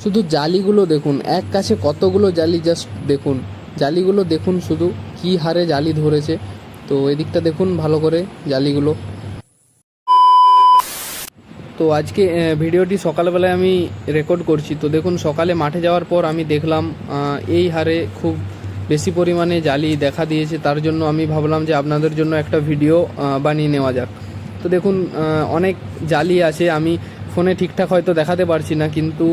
শুধু জালিগুলো দেখুন, এক কাছে কতগুলো জালি, জাস্ট দেখুন জালিগুলো দেখুন, শুধু কি হারে জালি ধরেছে। তো এদিকটা দেখুন ভালো করে জালিগুলো। তো আজকে ভিডিওটি সকালবেলায় আমি রেকর্ড করছি। তো দেখুন সকালে মাঠে যাওয়ার পর আমি দেখলাম এই হারে খুব বেশি পরিমাণে জালি দেখা দিয়েছে। তার জন্য আমি ভাবলাম যে আপনাদের জন্য একটা ভিডিও বানিয়ে নেওয়া যাক। তো দেখুন অনেক জালি আছে, আমি ফোনে ঠিকঠাক হয়তো দেখাতে পারছি না, কিন্তু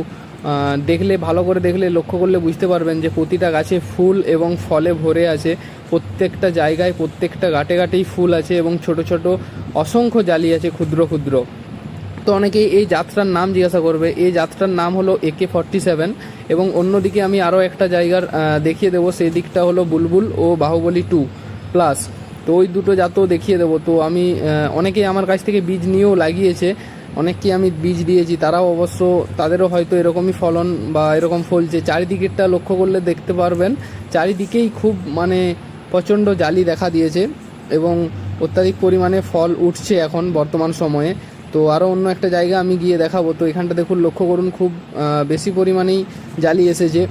দেখলে ভালো করে দেখলে লক্ষ্য করলে বুঝতে পারবেন যে প্রতিটা গাছে ফুল এবং ফলে ভরে আছে। প্রত্যেকটা জায়গায় প্রত্যেকটা গাটে গাটেই ফুল আছে এবং ছোট ছোট অসংখ্য জালি আছে, ক্ষুদ্র ক্ষুদ্র। তো অনেকেই এই যাত্রার নাম জিজ্ঞাসা করবে। এই যাত্রার নাম হলো AK-47। এবং অন্যদিকে আমি আরও একটা জায়গার দেখিয়ে দেবো, সেই দিকটা হলো বুলবুল ও বাহুবলী 2+। তো ওই দুটো জাতও দেখিয়ে দেবো। তো আমি অনেকেই আমার কাছ থেকে বীজ নিয়েও লাগিয়েছে, অনেককে আমি বীজ দিয়েছি, তারাও অবশ্য তাদেরও হয়তো এরকমই ফলন বা এরকম ফলছে। চারিদিকেরটা লক্ষ্য করলে দেখতে পারবেন চারিদিকেই খুব মানে প্রচণ্ড জালি দেখা দিয়েছে এবং অত্যাধিক পরিমাণে ফল উঠছে এখন বর্তমান সময়ে। তো আরও অন্য একটা জায়গা আমি গিয়ে দেখাবো। তো এখানটা দেখুন, লক্ষ্য করুন খুব বেশি পরিমাণেই জালি এসেছে।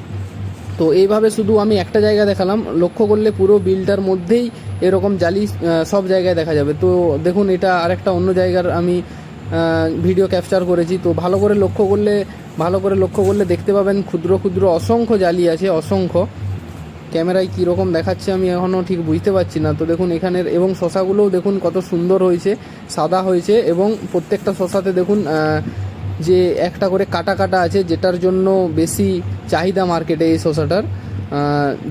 তো এইভাবে শুধু আমি একটা জায়গা দেখালাম, লক্ষ্য করলে পুরো বিলটার মধ্যেই এরকম জালি সব জায়গায় দেখা যাবে। তো দেখুন এটা আরেকটা অন্য জায়গার আমি ভিডিও ক্যাপচার করেছি। তো ভালো করে লক্ষ্য করলে দেখতে পাবেন ক্ষুদ্র ক্ষুদ্র অসংখ্য জালি আছে, অসংখ্য। ক্যামেরায় কীরকম দেখাচ্ছে আমি এখনও ঠিক বুঝতে পারছি না। তো দেখুন এখানের এবং শশাগুলোও দেখুন কত সুন্দর হয়েছে, সাদা হয়েছে এবং প্রত্যেকটা শশাতে দেখুন যে একটা করে কাটা কাটা আছে, যেটার জন্য বেশি চাহিদা মার্কেটে এই শশাটার,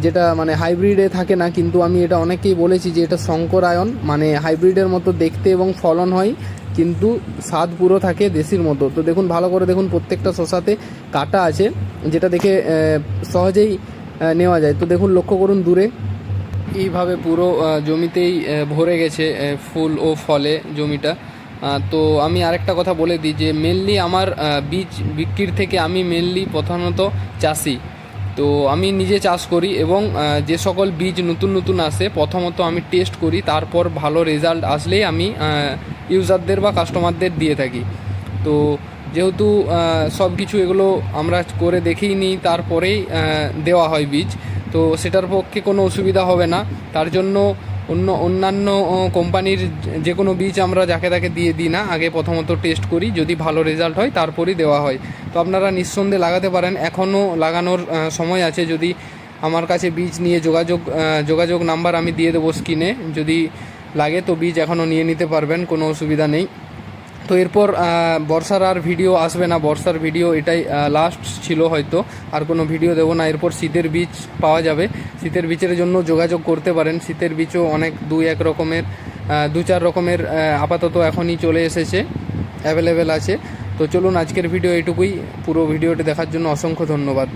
যেটা মানে হাইব্রিডে থাকে না। কিন্তু আমি এটা অনেকেই বলেছি যে এটা শঙ্করায়ন, মানে হাইব্রিডের মতো দেখতে এবং ফলন হয়, কিন্তু স্বাদ পুরো থাকে দেশির মতো। তো দেখুন ভালো করে দেখুন প্রত্যেকটা শশাতে কাটা আছে, যেটা দেখে সহজেই নেওয়া যায়। তো দেখুন লক্ষ্য করুন দূরে এইভাবে পুরো জমিতেই ভরে গেছে ফুল ও ফলে জমিটা। তো আমি আরেকটা কথা বলে দিই যে মেনলি আমার বীজ বিক্রির থেকে আমি মেনলি প্রধানত চাষি। তো আমি নিজে চাষ করি এবং যে সকল বীজ নতুন নতুন আসে প্রথমত আমি টেস্ট করি, তারপর ভালো রেজাল্ট আসলেই আমি ইউজারদের বা কাস্টমারদের দিয়ে থাকি। তো যেহেতু সব কিছু এগুলো আমরা করে দেখেই নিই, তারপরেই দেওয়া হয় বীজ, তো সেটার পক্ষে কোনো অসুবিধা হবে না। তার জন্য অন্যান্য কোম্পানির যে কোনো বীজ আমরা যাকে তাকে দিয়ে দিই না, আগে প্রথমত টেস্ট করি, যদি ভালো রেজাল্ট হয় তারপরই দেওয়া হয়। তো আপনারা নিঃসন্দেহে লাগাতে পারেন, এখনও লাগানোর সময় আছে। যদি আমার কাছে বীজ নিয়ে যোগাযোগ নাম্বার আমি দিয়ে দেবো স্ক্রিনে, যদি লাগে তো বীজ এখনও নিয়ে নিতে পারবেন, কোনো অসুবিধা নেই। তো এরপর বর্ষার আর ভিডিও আসবে না, বর্ষার ভিডিও এটাই লাস্ট ছিল, হয়তো আর কোনো ভিডিও দেবো না। এরপর শীতের বীজ পাওয়া যাবে, শীতের বীজের জন্য যোগাযোগ করতে পারেন। শীতের বীজও অনেক দু চার রকমের আপাতত এখনই চলে এসেছে, অ্যাভেলেবেল আছে। তো চলুন আজকের ভিডিও এটুকুই। পুরো ভিডিওটি দেখার জন্য অসংখ্য ধন্যবাদ।